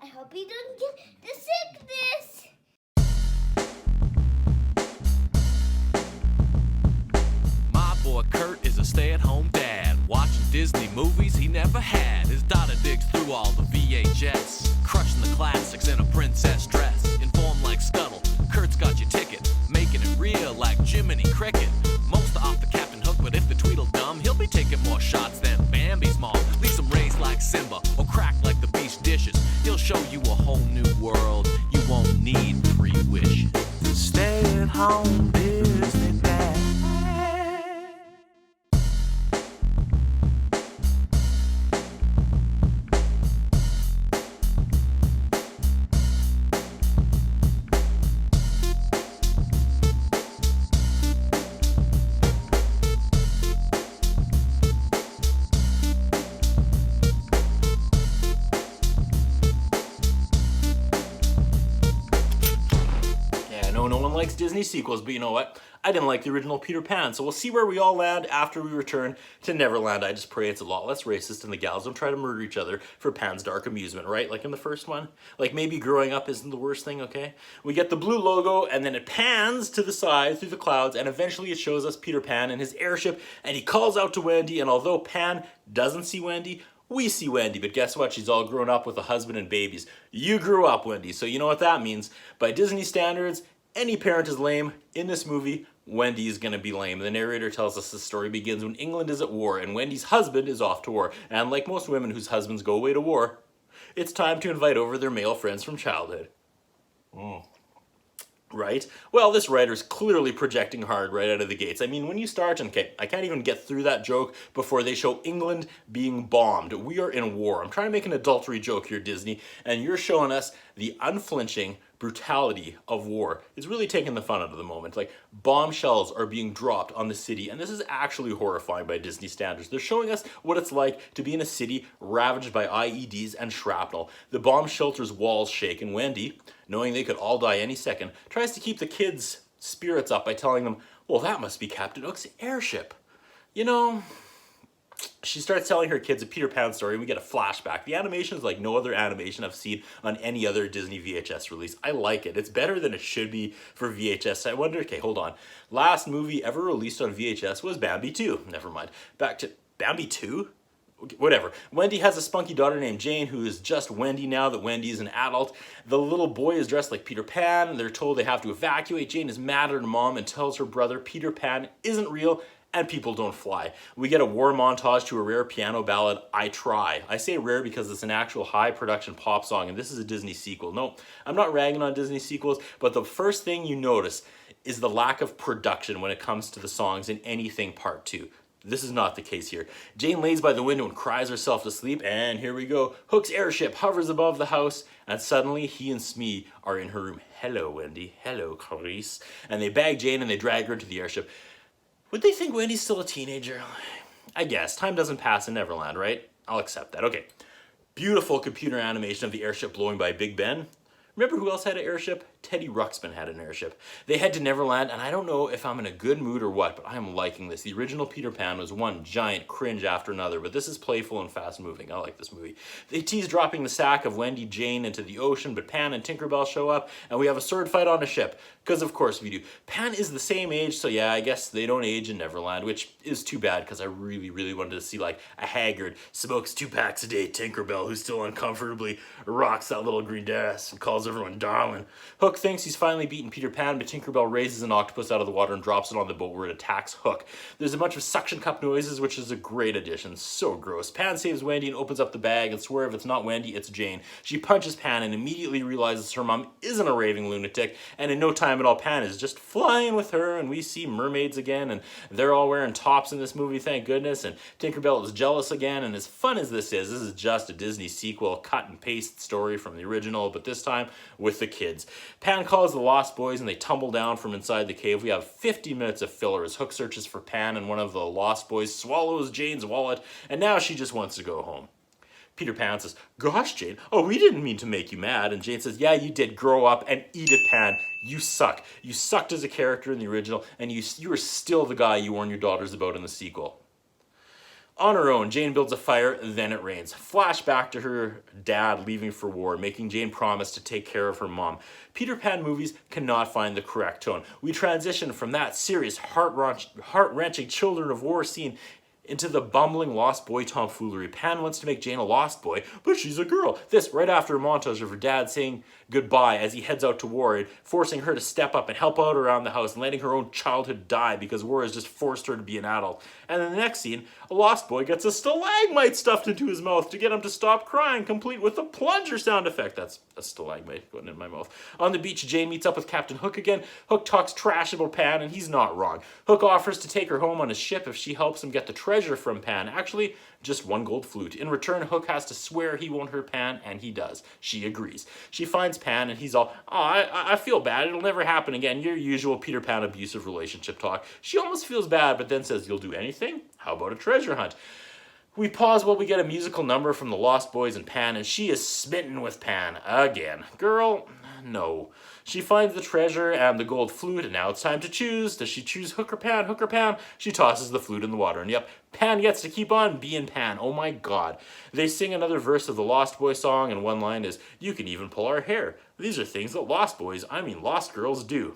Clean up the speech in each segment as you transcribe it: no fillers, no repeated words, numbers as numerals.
I hope you don't get the sickness. My boy Kurt is a stay-at-home dad, watching Disney movies he never had. His daughter digs through all the VHS, crushing the classics in a princess dress. Informed like Scuttle, Kurt's got your ticket, making it real like Jiminy Cricket. Most off the Captain Hook, but if the Tweedle dumb, he'll be taking more shots than Bambi's mom. Leaves him raised like Simba, or cracked like the beast dishes. He'll show you a whole new world, you won't need 3 wishes. Stay-at-home Disney dad. No one likes Disney sequels, but you know what? I didn't like the original Peter Pan, so we'll see where we all land after we return to Neverland. I just pray it's a lot less racist and the gals don't try to murder each other for Pan's dark amusement, right? Like in the first one? Like maybe growing up isn't the worst thing, okay? We get the blue logo and then it pans to the side through the clouds and eventually it shows us Peter Pan in his airship and he calls out to Wendy, and although Pan doesn't see Wendy, we see Wendy, but guess what? She's all grown up with a husband and babies. You grew up, Wendy, so you know what that means. By Disney standards, any parent is lame. In this movie, Wendy is gonna be lame. The narrator tells us the story begins when England is at war and Wendy's husband is off to war. And like most women whose husbands go away to war, it's time to invite over their male friends from childhood. Right? Well, this writer's clearly projecting hard right out of the gates. I mean, when you start, and okay, I can't even get through that joke before they show England being bombed. We are in war. I'm trying to make an adultery joke here, Disney, and you're showing us the unflinching brutality of war. It's really taking the fun out of the moment. Like, bombshells are being dropped on the city, and this is actually horrifying by Disney standards. They're showing us what it's like to be in a city ravaged by IEDs and shrapnel. The bomb shelter's walls shake, and Wendy, knowing they could all die any second, tries to keep the kids' spirits up by telling them, well, that must be Captain Hook's airship. You know, she starts telling her kids a Peter Pan story and we get a flashback. The animation is like no other animation I've seen on any other Disney VHS release. I like it. It's better than it should be for VHS. I wonder, okay, hold on. Last movie ever released on VHS was Bambi 2. Never mind. Back to Bambi 2? Whatever. Wendy has a spunky daughter named Jane who is just Wendy now that Wendy is an adult. The little boy is dressed like Peter Pan and they're told they have to evacuate. Jane is mad at her mom and tells her brother Peter Pan isn't real and people don't fly. We get a war montage to a rare piano ballad, I Try. I say rare because it's an actual high production pop song and this is a Disney sequel. No, I'm not ragging on Disney sequels, but the first thing you notice is the lack of production when it comes to the songs in anything part 2. This is not the case here. Jane lays by the window and cries herself to sleep, and here we go. Hook's airship hovers above the house, and suddenly he and Smee are in her room. Hello, Wendy. Hello, Clarice. And they bag Jane and they drag her into the airship. Would they think Wendy's still a teenager? I guess. Time doesn't pass in Neverland, right? I'll accept that. Okay. Beautiful computer animation of the airship blowing by Big Ben. Remember who else had an airship? Teddy Ruxpin had an airship. They head to Neverland, and I don't know if I'm in a good mood or what, but I am liking this. The original Peter Pan was one giant cringe after another, but this is playful and fast-moving. I like this movie. They tease dropping the sack of Wendy Jane into the ocean, but Pan and Tinkerbell show up, and we have a sword fight on a ship, because of course we do. Pan is the same age, so yeah, I guess they don't age in Neverland, which is too bad, because I really, really wanted to see like a haggard, smokes 2 packs a day Tinkerbell who still uncomfortably rocks that little green dress and calls everyone darling. Hook thinks he's finally beaten Peter Pan, but Tinkerbell raises an octopus out of the water and drops it on the boat where it attacks Hook. There's a bunch of suction cup noises, which is a great addition. So gross. Pan saves Wendy and opens up the bag and swears if it's not Wendy, it's Jane. She punches Pan and immediately realizes her mom isn't a raving lunatic, and in no time at all, Pan is just flying with her, and we see mermaids again, and they're all wearing tops in this movie, thank goodness, and Tinkerbell is jealous again, and as fun as this is just a Disney sequel, cut and paste story from the original, but this time with the kids. Pan calls the Lost Boys and they tumble down from inside the cave. We have 50 minutes of filler as Hook searches for Pan and one of the Lost Boys swallows Jane's wallet and now she just wants to go home. Peter Pan says, gosh, Jane, oh, we didn't mean to make you mad. And Jane says, yeah, you did. Grow up and eat it, Pan. You suck. You sucked as a character in the original and you were still the guy you warned your daughters about in the sequel. On her own, Jane builds a fire, then it rains. Flashback to her dad leaving for war, making Jane promise to take care of her mom. Peter Pan movies cannot find the correct tone. We transition from that serious, heart-wrenching Children of War scene into the bumbling lost boy tomfoolery. Pan wants to make Jane a lost boy, but she's a girl. This right after a montage of her dad saying goodbye as he heads out to war, and forcing her to step up and help out around the house and letting her own childhood die because war has just forced her to be an adult. And in the next scene, a lost boy gets a stalagmite stuffed into his mouth to get him to stop crying, complete with a plunger sound effect. That's a stalagmite going in my mouth. On the beach, Jane meets up with Captain Hook again. Hook talks trash about Pan, and he's not wrong. Hook offers to take her home on his ship if she helps him get the treasure from Pan. Actually, just one gold flute. In return, Hook has to swear he won't hurt Pan, and he does. She agrees. She finds Pan, and he's all, I feel bad. It'll never happen again. Your usual Peter Pan abusive relationship talk. She almost feels bad, but then says, you'll do anything? How about a treasure hunt? We pause while we get a musical number from the Lost Boys and Pan, and she is smitten with Pan again. Girl, no. She finds the treasure and the gold flute, and now it's time to choose. Does she choose Hook or Pan? Hook or Pan? She tosses the flute in the water, and yep, Pan gets to keep on being Pan. Oh my god. They sing another verse of the Lost Boy song, and one line is, you can even pull our hair. These are things that lost girls do.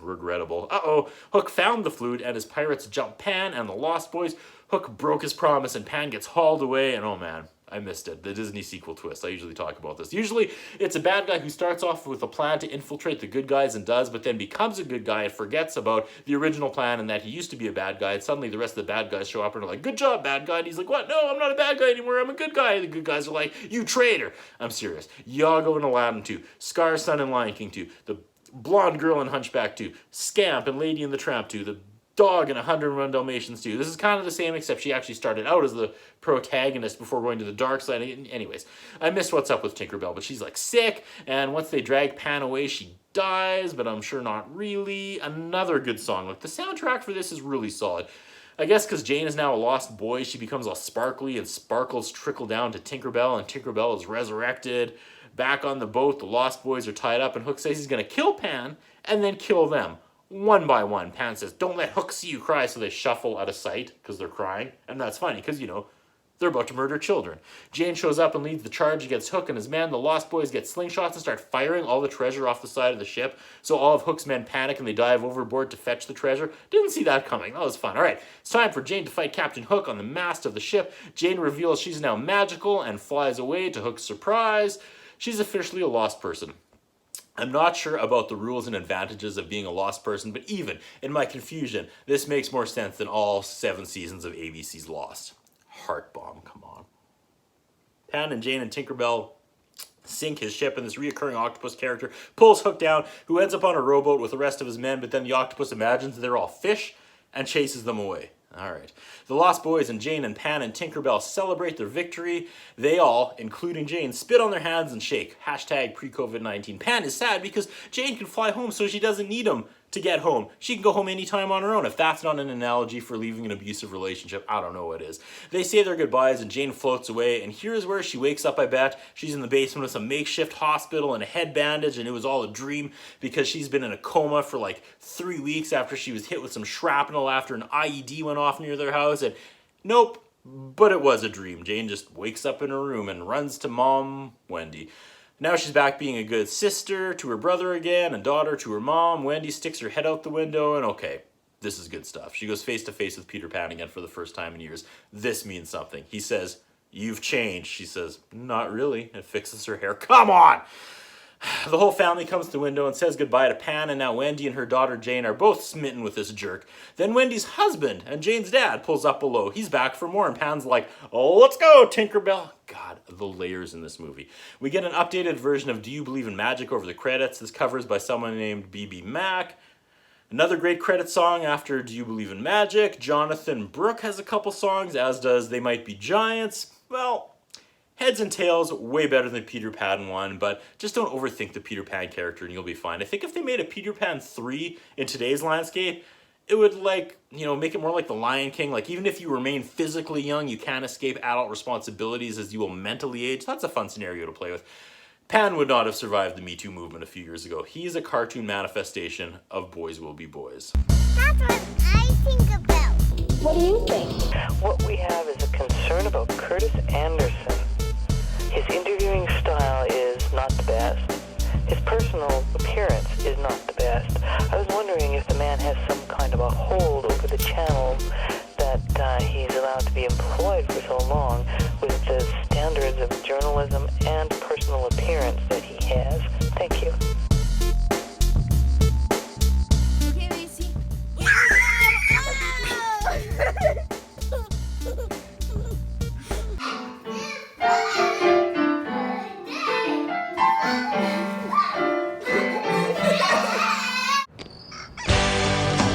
Regrettable. Uh-oh. Hook found the flute, and his pirates jump Pan and the Lost Boys. Hook broke his promise, and Pan gets hauled away, and oh man, I missed it. The Disney sequel twist. I usually talk about this. Usually, it's a bad guy who starts off with a plan to infiltrate the good guys and does, but then becomes a good guy and forgets about the original plan and that he used to be a bad guy, and suddenly the rest of the bad guys show up and are like, good job, bad guy. And he's like, what? No, I'm not a bad guy anymore. I'm a good guy. And the good guys are like, you traitor. I'm serious. Iago in Aladdin 2. Scar's son in Lion King 2. The blonde girl in Hunchback 2. Scamp and Lady and the Tramp 2. The dog in 101 Dalmatians 2. This is kind of the same, except she actually started out as the protagonist before going to the dark side. Anyways, I missed What's Up with Tinkerbell, but she's like sick, and once they drag Pan away, she dies, but I'm sure not really. Another good song. Like, the soundtrack for this is really solid. I guess because Jane is now a lost boy, she becomes all sparkly, and sparkles trickle down to Tinkerbell, and Tinkerbell is resurrected. Back on the boat, the Lost Boys are tied up, and Hook says he's going to kill Pan, and then kill them. One by one. Pan says, don't let Hook see you cry, so they shuffle out of sight because they're crying. And that's funny because, you know, they're about to murder children. Jane shows up and leads the charge against Hook and his men. The Lost Boys get slingshots and start firing all the treasure off the side of the ship. So all of Hook's men panic and they dive overboard to fetch the treasure. Didn't see that coming. That was fun. All right, it's time for Jane to fight Captain Hook on the mast of the ship. Jane reveals she's now magical and flies away to Hook's surprise. She's officially a lost person. I'm not sure about the rules and advantages of being a lost person, but even in my confusion, this makes more sense than all 7 seasons of ABC's Lost. Heart bomb, come on. Pan and Jane and Tinkerbell sink his ship, and this reoccurring octopus character pulls Hook down, who ends up on a rowboat with the rest of his men, but then the octopus imagines they're all fish and chases them away. All right. The Lost Boys and Jane and Pan and Tinkerbell celebrate their victory. They all, including Jane, spit on their hands and shake. Hashtag pre-COVID-19. Pan is sad because Jane can fly home so she doesn't need him to get home. She can go home anytime on her own. If that's not an analogy for leaving an abusive relationship, I don't know what is. They say their goodbyes and Jane floats away, and here's where she wakes up, I bet. She's in the basement with some makeshift hospital and a head bandage, and it was all a dream because she's been in a coma for like 3 weeks after she was hit with some shrapnel after an IED went off near their house, and nope, but it was a dream. Jane just wakes up in her room and runs to Mom Wendy. Now she's back being a good sister to her brother again, and daughter to her mom. Wendy sticks her head out the window, and okay, this is good stuff. She goes face to face with Peter Pan again for the first time in years. This means something. He says, "You've changed." She says, "Not really," and fixes her hair. Come on! The whole family comes to the window and says goodbye to Pan, and now Wendy and her daughter Jane are both smitten with this jerk. Then Wendy's husband and Jane's dad pulls up below. He's back for more, and Pan's like, "Oh, let's go, Tinkerbell." God, the layers in this movie. We get an updated version of Do You Believe in Magic over the credits. This cover is by someone named BB Mac. Another great credit song after Do You Believe in Magic. Jonathan Brooke has a couple songs, as does They Might Be Giants. Well, heads and tails, way better than Peter Pan 1, but just don't overthink the Peter Pan character and you'll be fine. I think if they made a Peter Pan 3 in today's landscape, it would, like, you know, make it more like The Lion King. Like, even if you remain physically young, you can't escape adult responsibilities as you will mentally age. That's a fun scenario to play with. Pan would not have survived the Me Too movement a few years ago. He's a cartoon manifestation of boys will be boys. That's what I think about. What do you think? What we have is a concern about Curtis Anderson. His interviewing style is not the best. His personal appearance is not the best. I was wondering if the man has some kind of a hold over the channel that he's allowed to be employed for so long with the standards of journalism